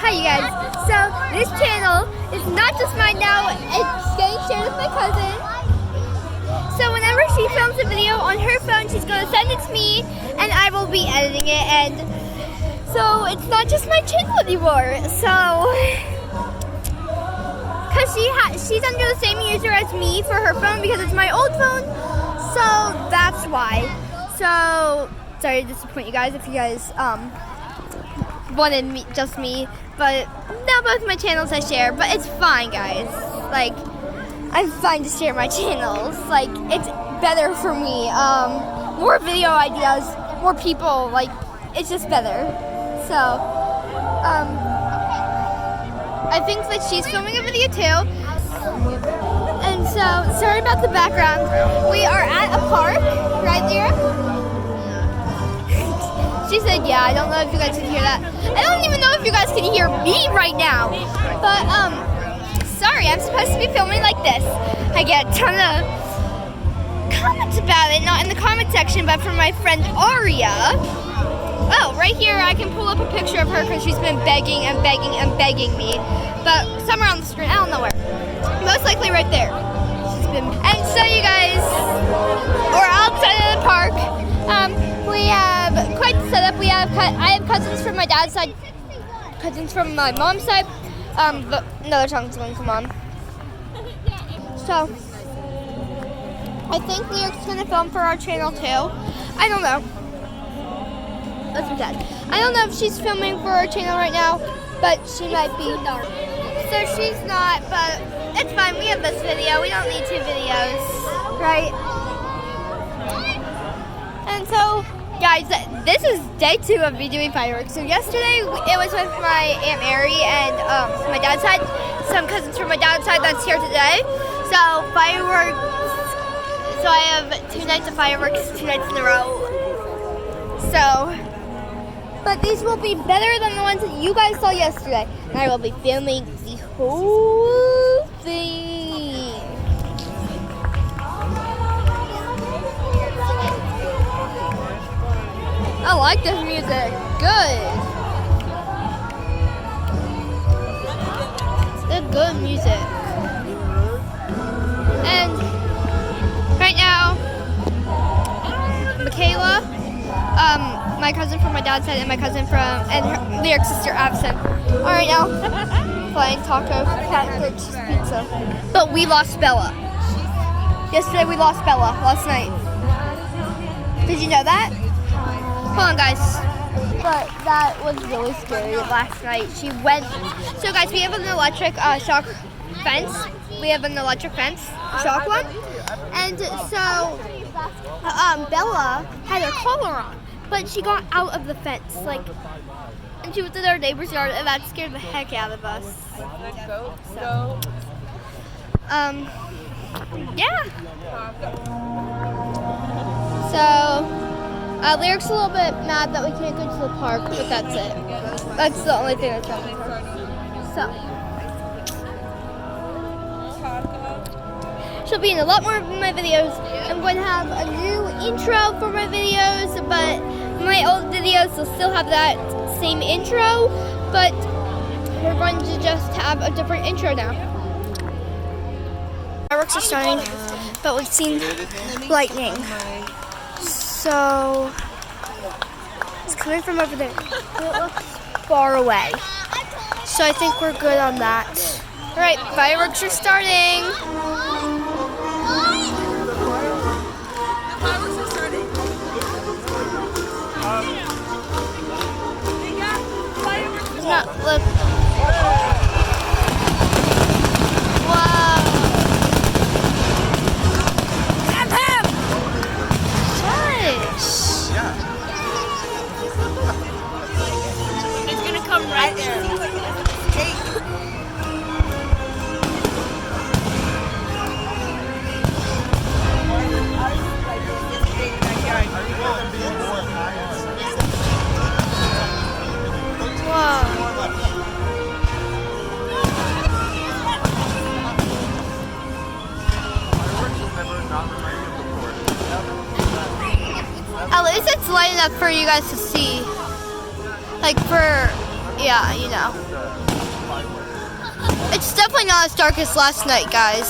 Hi you guys. So this channel is not just mine now, it's getting shared with my cousin. So whenever she films a video on her phone, she's going to send it to me and I will be editing it. And so it's not just my channel anymore. So, because she's under the same user as me for her phone because it's my old phone. So that's why. So, sorry to disappoint you guys if you guys wanted me, just me, but now both my channels I share, but it's fine guys. Like, I'm fine to share my channels. Like, it's better for me. More video ideas, more people, like, it's just better. So, I think that she's filming a video too. And so, sorry about the background. We are at a park, right Lyra? She said, yeah, I don't know if you guys can hear that. I don't even know if you guys can hear me right now. But, sorry, I'm supposed to be filming like this. I get a ton of comments about it, not in the comment section, but from my friend Aria. Oh, right here, I can pull up a picture of her because she's been begging and begging and begging me. But somewhere on the screen, I don't know where. Most likely right there. And so you guys, we're outside of the park. We have quite the setup. I have cousins from my dad's side, cousins from my mom's side, but another chunk going from mom. So, I think Lyric's gonna film for our channel too. I don't know. That's my dad. I don't know if she's filming for our channel right now, but she might be. So she's not, but it's fine. We have this video. We don't need 2 videos, right? And so, guys, this is day 2 of me doing fireworks. So yesterday it was with my Aunt Mary and my dad's side, some cousins from my dad's side that's here today. So fireworks. So I have 2 nights of fireworks, 2 nights in a row. So, but these will be better than the ones that you guys saw yesterday. And I will be filming the whole thing. I like this music. Good. It's good music. And right now, Michaela, my cousin from my dad's side, and my cousin from her Lyric's sister Addison, are right now playing taco, cat, cheese pizza. But we lost Bella. Yesterday we lost Bella. Last night. Did you know that? Hold on, guys. But that was really scary last night. She went. So, guys, we have an electric shock fence. We have an electric fence, shock one. And so, Bella had her collar on, but she got out of the fence, like, and she was in our neighbor's yard, and that scared the heck out of us. So, yeah. So. Lyric's a little bit mad that we can't go to the park, but that's it. That's the only thing that's wrong with her. So, she'll be in a lot more of my videos. I'm going to have a new intro for my videos, but my old videos will still have that same intro, but we're going to just have a different intro now. Fireworks are starting, but we've seen lightning. So, it's coming from over there. It looks far away. So I think we're good on that. All right, fireworks are starting. Look. Right there. At least it's light enough for you guys to see. Like for Yeah, you know. It's definitely not as dark as last night, guys.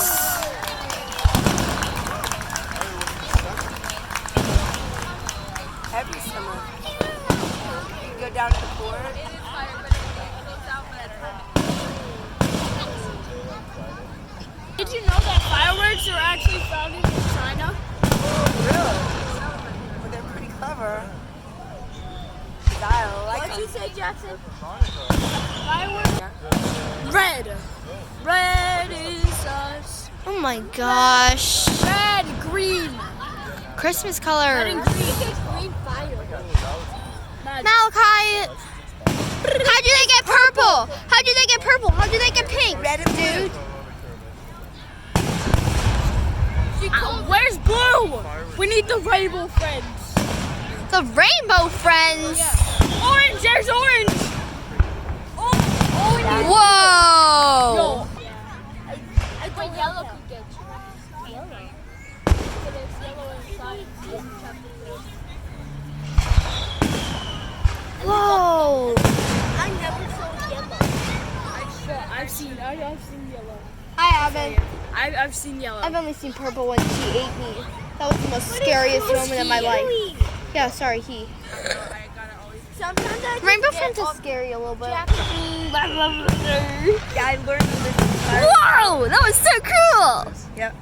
Every summer. You go down to the port. Did you know that fireworks are actually founded in China? Really? Well, they're pretty clever. Style, like What'd you say, Jackson? Fireworks? Red. Red is us. Oh my gosh. Red, green. Christmas Red colors. and green fireworks. Malachi. How do they get purple? How do they get purple? How do they get pink? red and blue. Where's blue? We need the rainbow friends. The rainbow friends. Orange, there's orange. Oh, Whoa. Yo. I think yellow could get you. Yellow? But it's yellow inside. Whoa. I never saw yellow. I've seen yellow. I haven't. I've seen yellow. I've only seen purple when she ate me. That was the most scariest moment of my life. Yeah, sorry, he. Sometimes I Rainbow friends is scary a little bit. Yeah, I learned this. Whoa, that was so cool. Yep.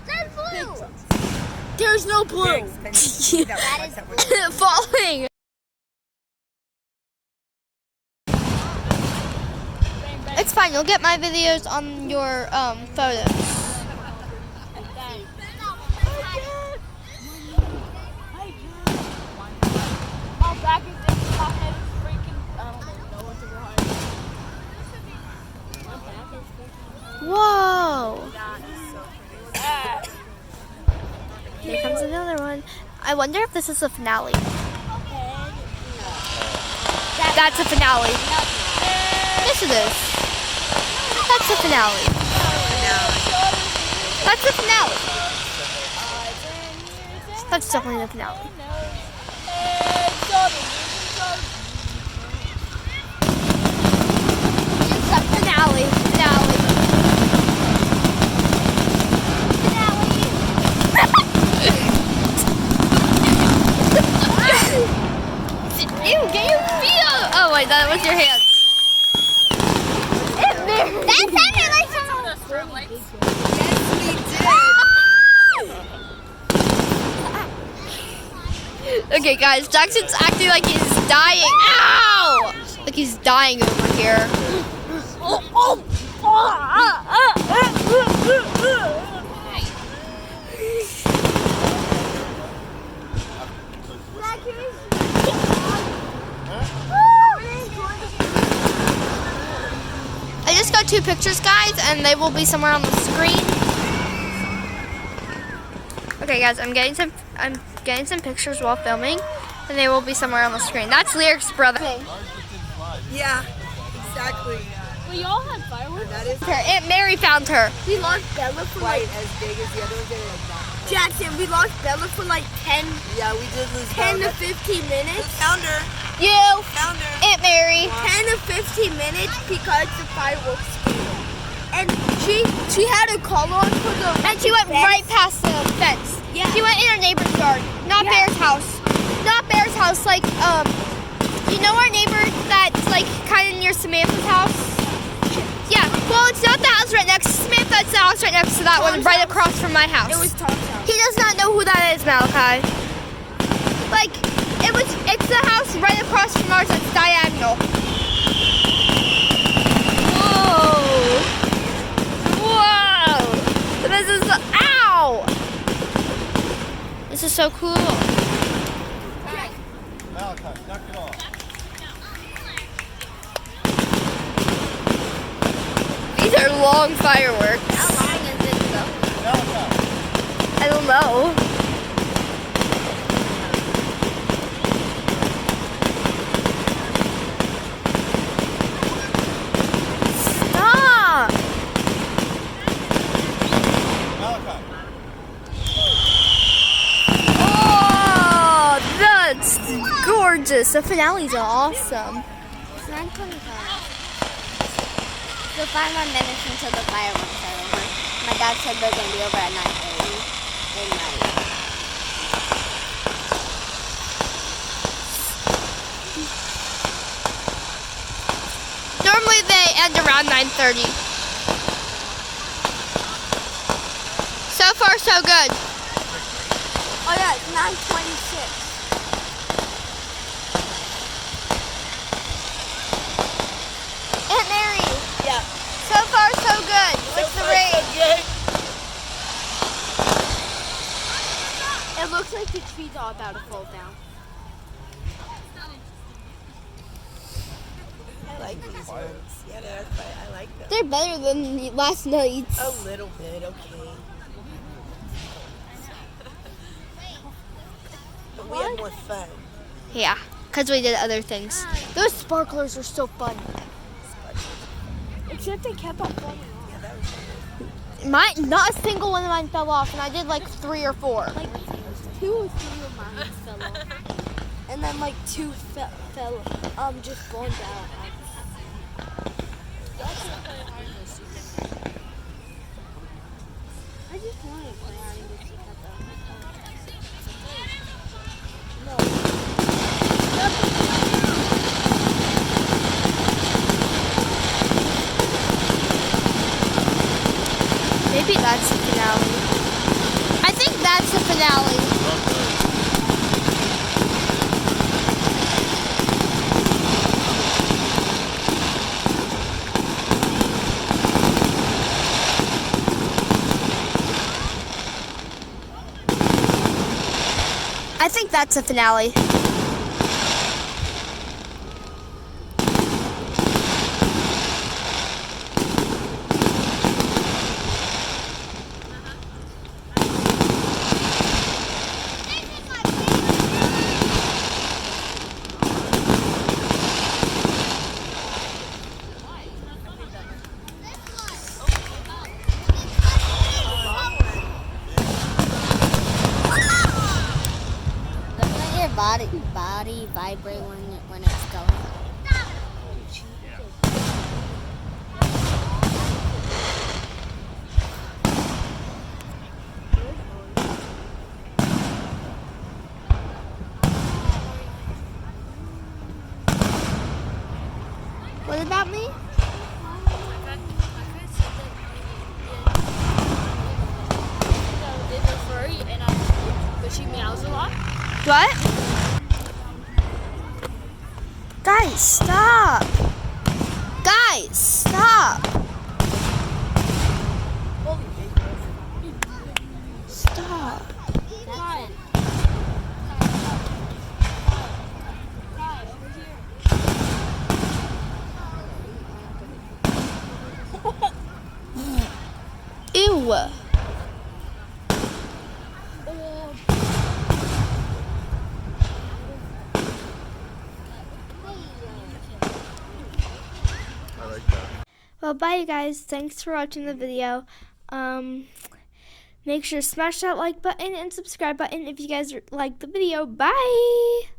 That's blue. There's no blue. That is Falling. It's fine. You'll get my videos on your photos. Oh, back in the pocket is freaking. I don't even know what to run. Whoa. Here comes another one. I wonder if this is the finale. That's a finale. Yes, it is. That's the finale. That's the finale. That's definitely the finale. It's the finale. Finale. Ew, get your feet up. Oh wait, that was your hands. That sounded like Okay, guys, Jackson's acting like he's dying. Ow! Like he's dying over here. I just got 2 pictures, guys, and they will be somewhere on the screen. Okay, guys, I'm getting some pictures while filming, and they will be somewhere on the screen. That's Lyric's brother. Yeah, exactly. We all had fireworks. That is Her Aunt Mary found her. We lost Bella for quite as big as the other ones. They were like that. Jackson, we lost Bella for like 10 Yeah, we did lose 10 to Bella. 15 minutes. Found her. You, Found her. Aunt Mary. 10 to 15 minutes because the fireworks came. And she had a call on for the And she went fence. right past the fence. Yeah. She went in her neighbor's yard, not Yeah. Bear's house. Not Bear's house, like, you know our neighbor that's like kind of near Samantha's house? Yeah, well, it's not the house right next to Samantha, it's the house right next to that one, Tom's right house? across from my house. It was Tom's house. He does not know who that is, Malachi. Like, it's the house right across from ours that's diagonal. Whoa. Whoa. This is, ow. This is so cool. Malachi, knock it off. These are long fireworks. How long is it though? Malachi. I don't know. Stop! Malachi. Oh, that's gorgeous. The finale's awesome. 9:25. So 5 more minutes until the fireworks are over. My dad said they're going to be over at 9:30 midnight. Normally they end around 9:30. So far, so good. Oh yeah, it's 9:26. Aunt Mary, Yeah. so far, so good. What's the rate? It looks like the trees are about to fall down. I like these ones. Yeah, they're fun. I like them. They're better than last night's. A little bit, okay. But we had more fun. Yeah, because we did other things. Those sparklers are so fun. Except they kept on falling off. Yeah, that was fun. Not a single one of mine fell off, and I did like 3 or 4. Like 2 or 3 of mine fell off. And then like 2 fell just blown down. I just want to play hide and go seek at Maybe that's the finale. I think that's the finale. I think that's the finale. Body vibrate when it's going. What about me? But she meows a lot. What? Guys, stop! Guys, stop! Stop. Ew. Well, bye you guys. Thanks for watching the video. Make sure to smash that like button and subscribe button if you guys liked the video. Bye!